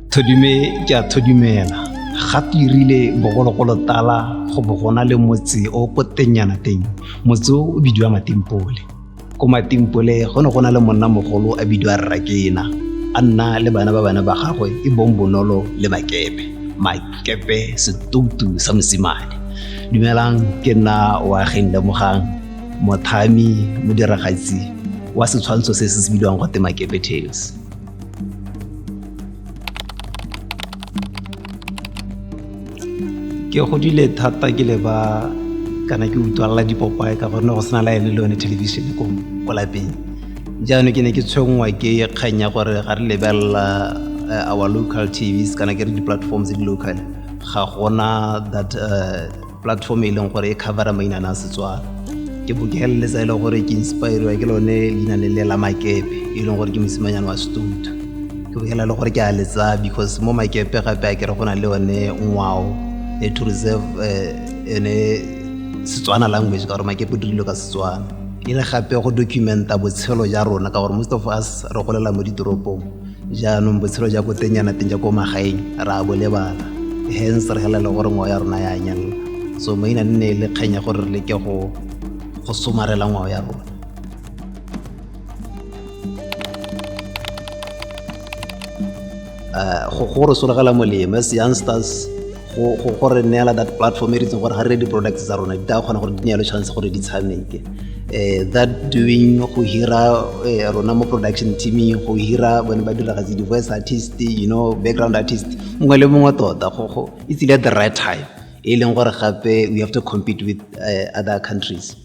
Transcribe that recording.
Thodume ke a thodumela ga tirile bogologolo tala go bo gona le motse o potenyana teng motse o bidiwa Matimpole ko Matimpole go ne go na le monnamogolo a bidiwa Rakena a nna le bana ba gagwe e bong Bonolo le Makepe setoutu sa mosimane. Dumelang, ke nna wa Lemogang mothami modiragatsi wa setshwantsho se se bidiwang gote Makepe Tales. Ke godile thata ke leba kana ke utlwala dipopaye ka gore go sena laene le yone television ko lapeng. Jaanong ke ne ke tshwengwa ke kganya gore ga re lebelela our local TVs kana ke re di-platforms di local ga gona that platform e leng gore e covera mainana a Setswana. Ke bokeleletsa e le gore ke inspirewa ke lone leina le la Makepe e leng gore ke mosimanyana wa setoutu. Ke bokelela le gore ke a letsa because mo Makepe gape a kere go na le yone ngwao to reserve Setswana language ka gore Makepe o dirilwe ka Setswana e le gape go documenta botshelo ja rona ka gore most of us re golela mo ditoropong jaanong botshelo ja ko tenyana teng ja ko magaeng ra bo lebala hence re helela gore ngwao ya rona ya nyalla so maina nne le kgenya gore re leke go somarela ngwao ya rona. Go re sologela molemo as youngsters go re neela that platform e ritseng gore ga re di-products tsa rona di tla kgona gore di neelo chance gore di tshameke that doing go hira rona mo production teaming go hira bone ba diragatsi di-voice artist background artist mongwe le mongwe tota it's at the right time e leng gore gape we have to compete with other countries.